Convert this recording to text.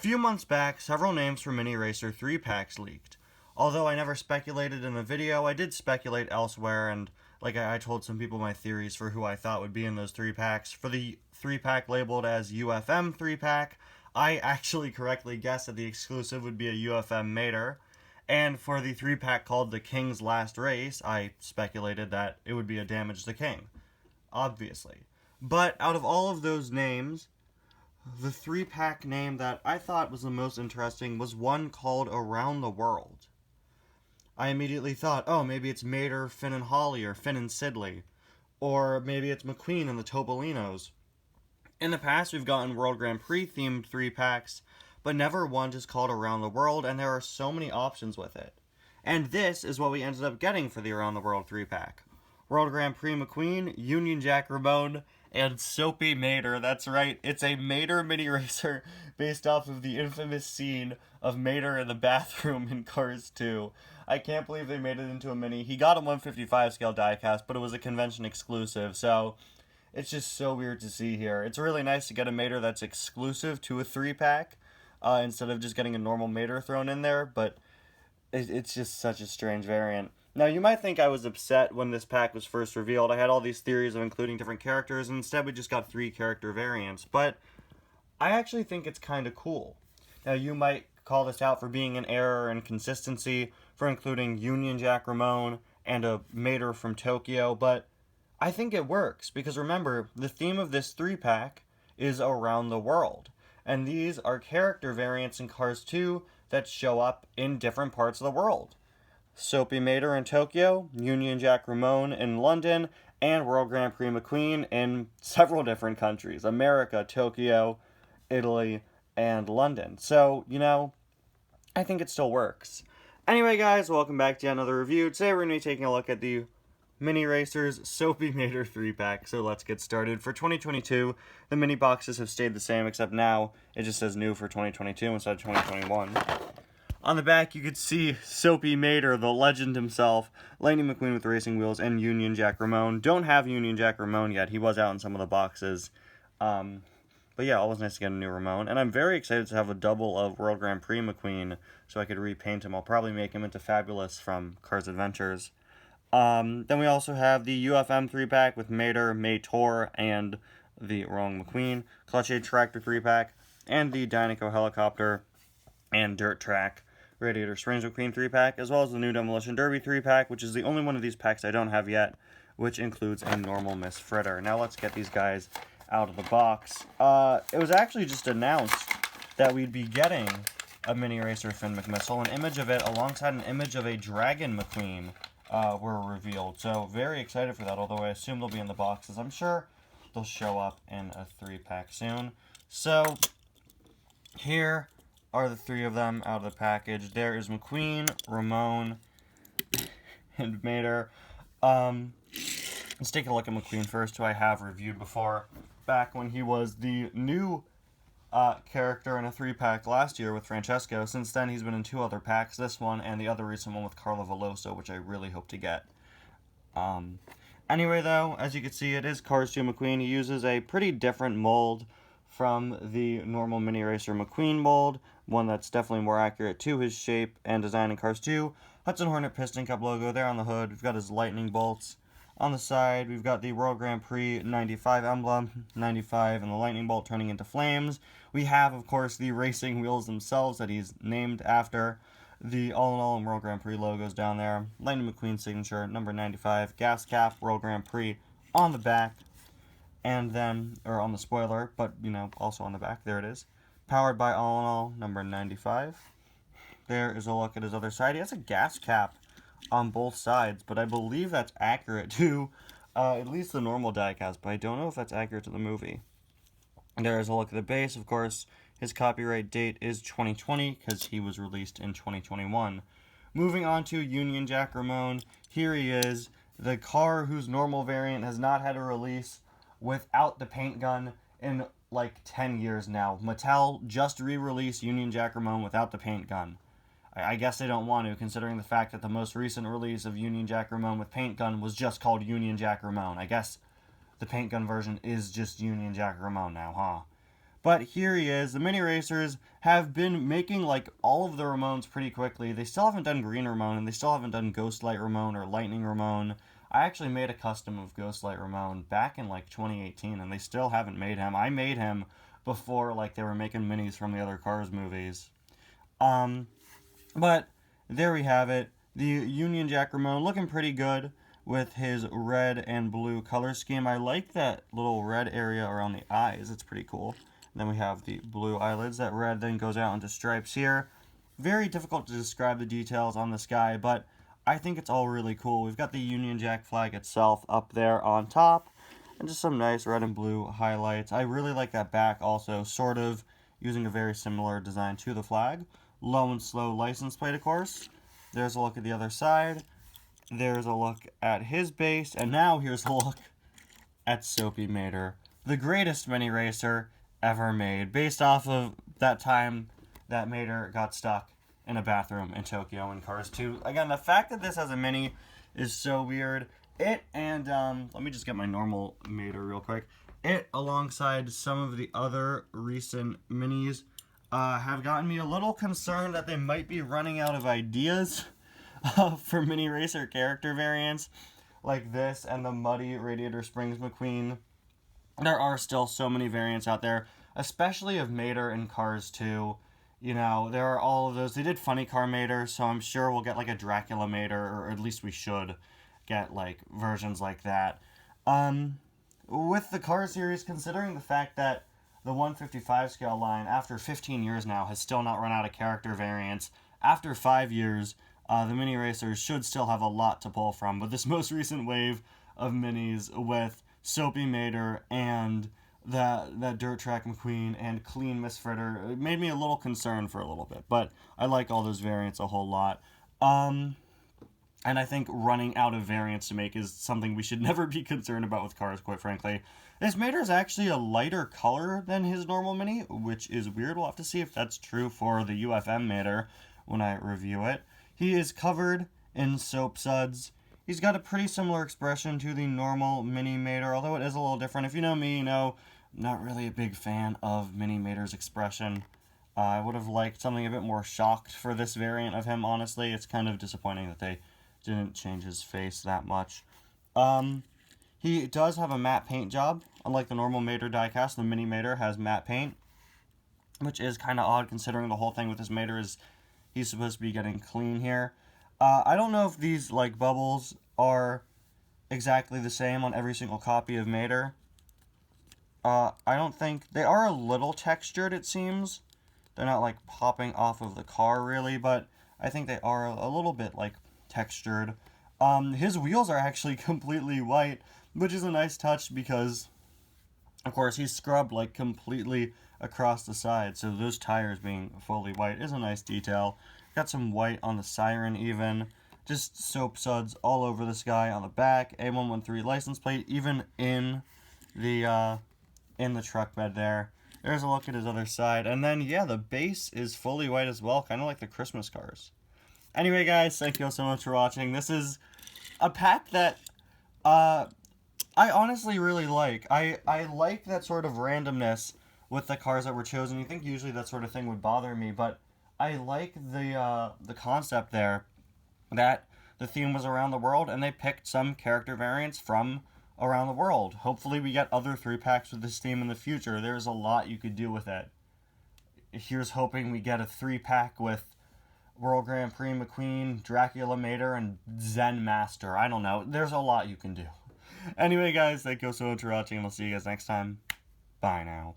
few months back, several names for Mini Racer 3-packs leaked. Although I never speculated in the video, I did speculate elsewhere, and I told some people my theories for who I thought would be in those 3-packs. For the 3-pack labeled as UFM 3-pack, I actually correctly guessed that the exclusive would be a UFM Mater. And for the 3-pack called The King's Last Race, I speculated that it would be a Damage the King. Obviously. But out of all of those names, the 3-pack name that I thought was the most interesting was one called Around the World. I immediately thought, oh, maybe it's Mater, Finn and Holly, or Finn and Sidley. Or maybe it's McQueen and the Topolinos. In the past, we've gotten World Grand Prix themed 3-packs, but never one just called Around the World, and there are so many options with it. And this is what we ended up getting for the Around the World 3-pack. World Grand Prix McQueen, Union Jack Ramone, and Soapy Mater. That's right, it's a Mater mini racer based off of the infamous scene of Mater in the bathroom in Cars 2. I can't believe they made it into a mini. He got a 155 scale diecast, but it was a convention exclusive, so it's just so weird to see here. It's really nice to get a Mater that's exclusive to a 3-pack, instead of just getting a normal Mater thrown in there, but it's just such a strange variant. Now, you might think I was upset when this pack was first revealed. I had all these theories of including different characters, and instead we just got 3 character variants, but I actually think it's kind of cool. Now, you might call this out for being an error in consistency, for including Union Jack Ramone and a Mater from Tokyo, but I think it works, because remember, the theme of this 3-pack is Around the World, and these are character variants in Cars 2 that show up in different parts of the world. Soapy Mater in Tokyo, Union Jack Ramone in London, and World Grand Prix McQueen in several different countries. America, Tokyo, Italy, and London. So, I think it still works. Anyway, guys, welcome back to another review. Today we're going to be taking a look at the Mini Racers Soapy Mater 3-pack, so let's get started. For 2022, the mini boxes have stayed the same, except now it just says new for 2022 instead of 2021. On the back, you could see Soapy Mater, the legend himself, Lightning McQueen with racing wheels, and Union Jack Ramone. Don't have Union Jack Ramone yet. He was out in some of the boxes. But yeah, always nice to get a new Ramone. And I'm very excited to have a double of World Grand Prix McQueen, so I could repaint him. I'll probably make him into Fabulous from Cars Adventures. Then we also have the UFM 3-pack with Mater, Mator, and the wrong McQueen. Clutch Aid Tractor 3-pack, and the Dynaco Helicopter and Dirt Track Radiator Springs McQueen 3-pack, as well as the new Demolition Derby 3-pack, which is the only one of these packs I don't have yet, which includes a normal Miss Fritter. Now let's get these guys out of the box. It was actually just announced that we'd be getting a Mini Racer Finn McMissile. An image of it alongside an image of a Dragon McQueen were revealed. So very excited for that, although I assume they'll be in the boxes. I'm sure they'll show up in a 3-pack soon. So here are the 3 of them out of the package. There is McQueen, Ramone, and Mater. Let's take a look at McQueen first, who I have reviewed before, back when he was the new character in a 3-pack last year with Francesco. Since then, he's been in 2 other packs, this one and the other recent one with Carlo Veloso, which I really hope to get. Anyway, though, as you can see, it is Cars 2 McQueen. He uses a pretty different mold from the normal Mini Racer McQueen mold, one that's definitely more accurate to his shape and design in Cars 2. Hudson Hornet Piston Cup logo there on the hood. We've got his lightning bolts. On the side, we've got the World Grand Prix 95 emblem, 95, and the lightning bolt turning into flames. We have, of course, the racing wheels themselves that he's named after. The All-in-All and World Grand Prix logos down there. Lightning McQueen signature, number 95. Gas cap, World Grand Prix on the back. And then, or on the spoiler, but, also on the back. There it is. Powered by All-in-All, number 95. There is a look at his other side. He has a gas cap on both sides, but I believe that's accurate to at least the normal diecast, but I don't know if that's accurate to the movie. There is a look at the base. Of course, his copyright date is 2020 because he was released in 2021. Moving on to Union Jack Ramone, here he is, the car whose normal variant has not had a release without the paint gun in like 10 years now. Mattel just re-released Union Jack Ramone without the paint gun. I guess they don't want to, considering the fact that the most recent release of Union Jack Ramone with paint gun was just called Union Jack Ramone. I guess the paint gun version is just Union Jack Ramone now, huh? But here he is. The mini racers have been making like all of the Ramones pretty quickly. They still haven't done Green Ramone, and they still haven't done Ghostlight Ramone or Lightning Ramone. I actually made a custom of Ghostlight Ramone back in like 2018, and they still haven't made him. I made him before like they were making minis from the other Cars movies. But there we have it. The Union Jack Ramone looking pretty good with his red and blue color scheme. I like that little red area around the eyes. It's pretty cool. Then we have the blue eyelids. That red then goes out into stripes here. Very difficult to describe the details on this guy, but I think it's all really cool. We've got the Union Jack flag itself up there on top, and just some nice red and blue highlights. I really like that back also, sort of using a very similar design to the flag. Low and slow license plate, of course. There's a look at the other side. There's a look at his base, and now here's a look at Soapy Mater, the greatest mini racer ever made, based off of that time that Mater got stuck in a bathroom in Tokyo in Cars 2. Again, the fact that this has a mini is so weird. It and, let me just get my normal Mater real quick. It, alongside some of the other recent minis, have gotten me a little concerned that they might be running out of ideas for mini racer character variants like this and the muddy Radiator Springs McQueen. There are still so many variants out there, especially of Mater in Cars 2. You know, there are all of those. They did Funny Car Mater, so I'm sure we'll get like a Dracula Mater, or at least we should get like versions like that. With the Car series, considering the fact that the 155 scale line, after 15 years now, has still not run out of character variants, after 5 years, the mini racers should still have a lot to pull from. But this most recent wave of minis with Soapy Mater and that Dirt Track McQueen and Clean Miss Fritter, it made me a little concerned for a little bit. But I like all those variants a whole lot. And I think running out of variants to make is something we should never be concerned about with Cars, quite frankly. This Mater is actually a lighter color than his normal mini, which is weird. We'll have to see if that's true for the UFM Mater when I review it. He is covered in soap suds. He's got a pretty similar expression to the normal mini Mater, although it is a little different. If you know me, you know I'm not really a big fan of mini Mater's expression. I would have liked something a bit more shocked for this variant of him, honestly. It's kind of disappointing that they didn't change his face that much. He does have a matte paint job. Unlike the normal Mater diecast, the mini Mater has matte paint, which is kind of odd considering the whole thing with this Mater is he's supposed to be getting clean here. I don't know if these like bubbles are exactly the same on every single copy of Mater. I don't think they are a little textured, it seems. They're not like popping off of the car really, but I think they are a little bit like textured. His wheels are actually completely white, which is a nice touch because, of course, he's scrubbed like completely across the side, so those tires being fully white is a nice detail. Got some white on the siren even. Just soap suds all over this guy on the back. A113 license plate, even in the truck bed there. There's a look at his other side. And then, yeah, the base is fully white as well, kind of like the Christmas cars. Anyway, guys, thank you all so much for watching. This is a pack that I honestly really like. I like that sort of randomness with the cars that were chosen. You think usually that sort of thing would bother me, but I like the concept there that the theme was around the world, and they picked some character variants from around the world. Hopefully we get other 3-packs with this theme in the future. There's a lot you could do with it. Here's hoping we get a 3-pack with World Grand Prix McQueen, Dracula Mater, and Zen Master. I don't know. There's a lot you can do. Anyway, guys, thank you so much for watching, and I'll see you guys next time. Bye now.